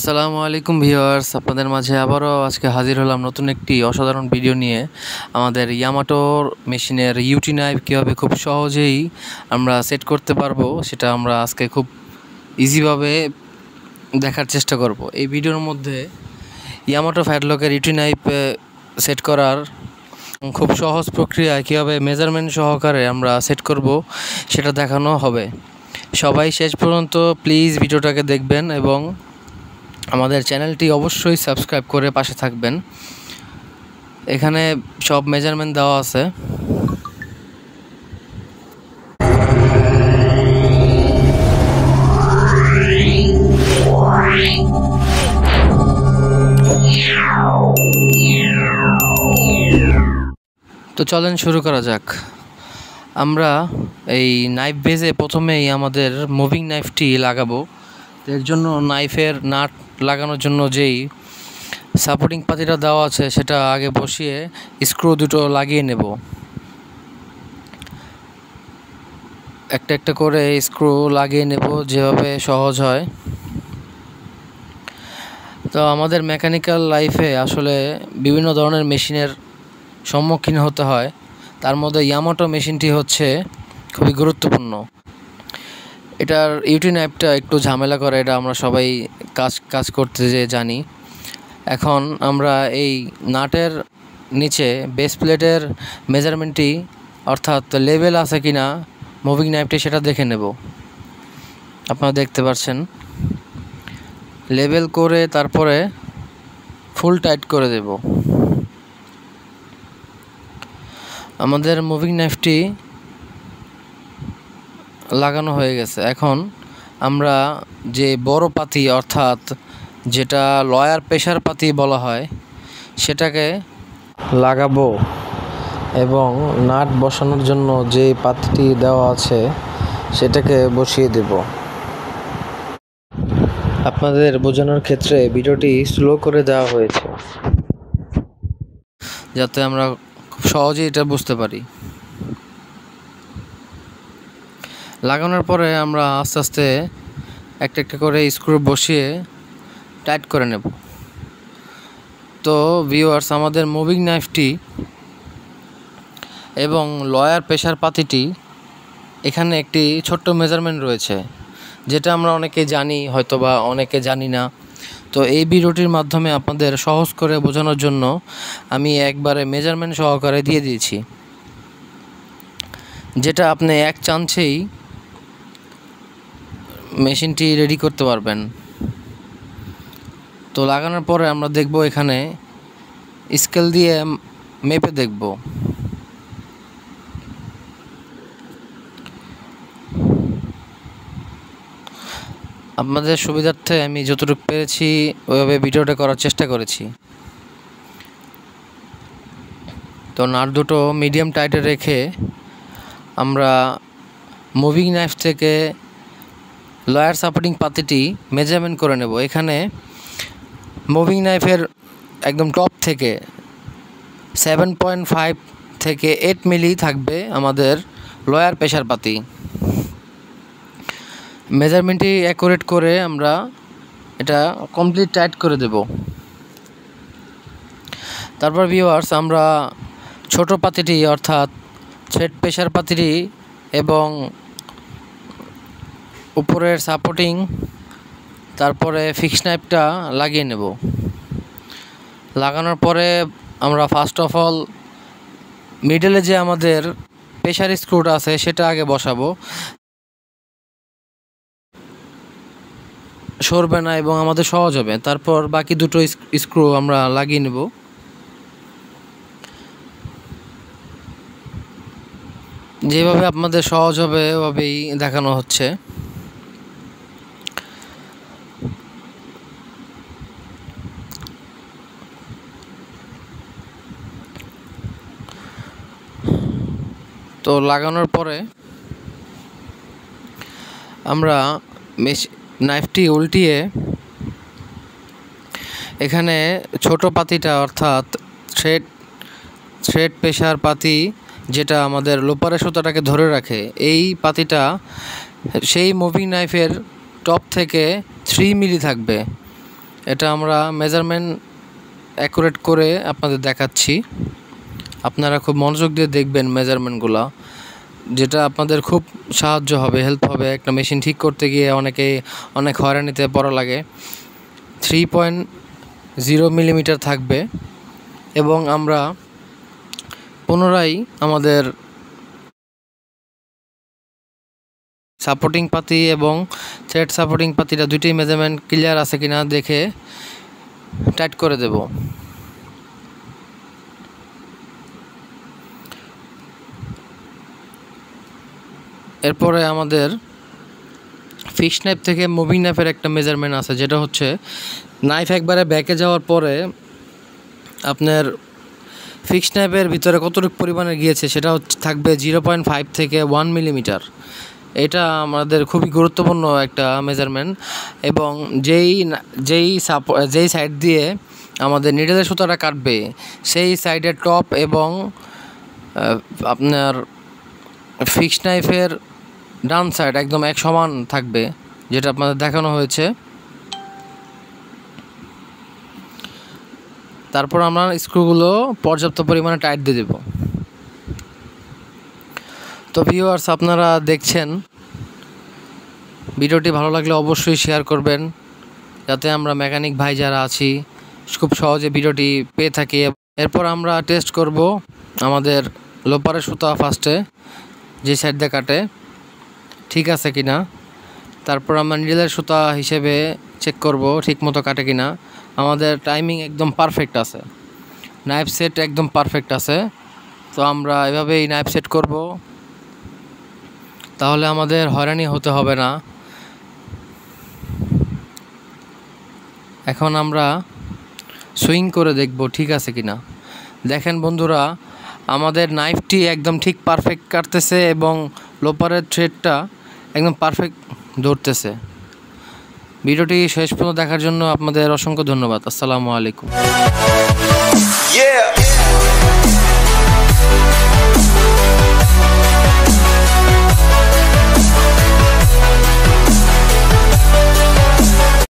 আসসালামু আলাইকুম ভিউয়ার্স, আপনাদের মাঝে আবারও আজকে হাজির হলাম নতুন একটি অসাধারণ ভিডিও নিয়ে। আমাদের ইয়ামাটোর মেশিনের ইউটি নাইফ কীভাবে খুব সহজেই আমরা সেট করতে পারবো সেটা আমরা আজকে খুব ইজিভাবে দেখার চেষ্টা করব। এই ভিডিওর মধ্যে ইয়ামাটো ফ্যাটলকের ইউটি নাইফ সেট করার খুব সহজ প্রক্রিয়ায় কীভাবে মেজারমেন্ট সহকারে আমরা সেট করব সেটা দেখানো হবে। সবাই শেষ পর্যন্ত প্লিজ ভিডিওটাকে দেখবেন এবং আমাদের চ্যানেলটি অবশ্যই সাবস্ক্রাইব করে পাশে থাকবেন। এখানে সব মেজারমেন্ট দেওয়া আছে। তো চলেন শুরু করা যাক। আমরা এই নাইফ বেজে প্রথমেই আমাদের মুভিং নাইফটি লাগাবো। এর জন্য নাইফের নাট লাগানোর জন্য যেই সাপোর্টিং পাতিটা দেওয়া আছে সেটা আগে বসিয়ে স্ক্রু দুটো লাগিয়ে নেব। একটা একটা করে স্ক্রু লাগিয়ে নেব যেভাবে সহজ হয়। তো আমাদের মেকানিক্যাল লাইফে আসলে বিভিন্ন ধরনের মেশিনের সম্মুখীন হতে হয়, তার মধ্যে ইয়ামাটো মেশিনটি হচ্ছে খুবই গুরুত্বপূর্ণ। এটার ইউটি নাইফটা একটু ঝামেলা করে, এটা আমরা সবাই কাজ করতে যে জানি। এখন আমরা এই নাটের নিচে বেস প্লেটের মেজারমেন্টটি অর্থাৎ লেভেল আছে কিনা মুভিং নাইফটি সেটা দেখে নেব। আপনারা দেখতে পাচ্ছেন লেভেল করে তারপরে ফুল টাইট করে দেব। আমাদের মুভিং নাইফটি লাগানো হয়ে গেছে। এখন আমরা যে বড় পাতি অর্থাৎ যেটা লয়ার প্রেশার পাতি বলা হয় সেটাকে লাগাবো এবং নাট বসানোর জন্য যে পাতিটি দেওয়া আছে সেটাকে বসিয়ে দেব। আপনাদের বোঝানোর ক্ষেত্রে ভিডিওটি স্লো করে দেওয়া হয়েছে যাতে আমরা খুব সহজেই এটা বুঝতে পারি। লাগানোর পরে আমরা আস্তে আস্তে একটা একটা করে স্ক্রু বসিয়ে টাইট করে নেব। তো ভিউয়ার্স, আমাদের মুভিং নাইফটি এবং লয়ার প্রেশার পাতিটি এখানে একটি ছোট্ট মেজারমেন্ট রয়েছে যেটা আমরা অনেকে জানি হয়তো বা অনেকে জানি না। তো এই ভিডিওটির মাধ্যমে আপনাদের সহজ করে বোঝানোর জন্য আমি একবারে মেজারমেন্ট সহকারে দিয়ে দিয়েছি, যেটা আপনি এক চান্সেই মেশিনটি রেডি করতে পারবেন। তো লাগানোর পরে আমরা দেখব, এখানে স্কেল দিয়ে মেপে দেখব। আপনাদের সুবিধার্থে আমি যতটুকু পেরেছি ওইভাবে ভিডিওটা করার চেষ্টা করেছি। তো নাট দুটো মিডিয়াম টাইটে রেখে আমরা মুভিং নাইফ থেকে লয়ার সাপোর্টিং পাতিটি মেজারমেন্ট করে নেব। এখানে মুভিং নাইফের একদম টপ থেকে 7.5 থেকে 8 মিলি থাকবে আমাদের লয়ার প্রেশার পাতি। মেজারমেন্টটি অ্যাকুরেট করে আমরা এটা কমপ্লিট টাইট করে দেব। তারপর ভিউয়ার্স, আমরা ছোট পাতিটি অর্থাৎ থ্রেড প্রেশার পাতিটি এবং উপরের সাপোর্টিং তারপরে ফিক্স নাইফটা লাগিয়ে নেব। লাগানোর পরে আমরা ফার্স্ট অফ অল মিডলে যে আমাদের প্রেশার স্ক্রুটা আছে সেটা আগে বসাবো, সরবে না এবং আমাদের সহজ হবে। তারপর বাকি দুটো স্ক্রু আমরা লাগিয়ে নেব। যেভাবে আপনাদের সহজ হবে ওভাবেই দেখানো হচ্ছে। তো লাগানোর পরে আমরা নাইফটি উল্টিয়ে এখানে ছোট পাতিটা অর্থাৎ থ্রেড প্রেশার পাতি যেটা আমাদের লোপারের সুতাটাকে ধরে রাখে, এই পাতিটা সেই মুভিং নাইফের টপ থেকে 3 মিলি থাকবে। এটা আমরা মেজারমেন্ট অ্যাকুরেট করে আপনাদের দেখাচ্ছি। আপনারা খুব মনোযোগ দিয়ে দেখবেন মেজারমেন্টগুলো, যেটা আপনাদের খুব সাহায্য হবে, হেল্প হবে। একটা মেশিন ঠিক করতে গিয়ে অনেক হয়রানিতে পড়া লাগে। 3.0 মিলিমিটার থাকবে এবং আমরা পুনরায় আমাদের সাপোর্টিং পাতি এবং থ্রেড সাপোর্টিং পাতিটা দুইটাই মেজারমেন্ট ক্লিয়ার আছে কিনা দেখে টাইট করে দেব। এরপরে আমাদের ফিক্সড নাইফ থেকে মুভিং নাইফের একটা মেজারমেন্ট আছে, যেটা হচ্ছে নাইফ একবারে ব্যাকে যাওয়ার পরে আপনার ফিক্সড নাইফের ভিতরে কতটুকু পরিমাণে গিয়েছে সেটা থাকবে 0.5 থেকে 1 মিলিমিটার। এটা আমাদের খুবই গুরুত্বপূর্ণ একটা মেজারমেন্ট। এবং যেই সাইড দিয়ে আমাদের নিডেলের সুতাটা কাটবে সেই সাইডের টপ এবং আপনার ফিক্সড নাইফের ডান সাইড একদম এক সমান থাকবে, যেটা আপনাদের দেখানো হয়েছে। তারপর আমরা স্ক্রুগুলো পর্যাপ্ত পরিমাণে টাইট দিয়ে দেব। তো ভিউয়ার্স, আপনারা দেখছেন, ভিডিওটি ভালো লাগলে অবশ্যই শেয়ার করবেন, যাতে আমরা মেকানিক ভাই যারা আছি খুব সহজে ভিডিওটি পেয়ে থাকি। এরপর আমরা টেস্ট করব আমাদের লোপারের সুতা ফার্স্টে যে সাইড দিয়ে কাটে ঠিক আছে কিনা। তারপর আমরা নিডেলের সুতা হিসেবে চেক করব ঠিক মতো কাটে কিনা। আমাদের টাইমিং একদম পারফেক্ট আছে, নাইফ সেট একদম পারফেক্ট আছে। তো আমরা এভাবেই নাইফ সেট করব, তাহলে আমাদের হয়রানি হতে হবে না। এখন আমরা সুইং করে দেখব ঠিক আছে কিনা। দেখেন বন্ধুরা, আমাদের নাইফটি একদম ঠিক পারফেক্ট কাটতেছে এবং লোপারের থ্রেডটা একদম পারফেক্ট ধরতেছে। ভিডিওটি শেষ পর্যন্ত দেখার জন্য আপনাদের অসংখ্য ধন্যবাদ। আসসালামু আলাইকুম।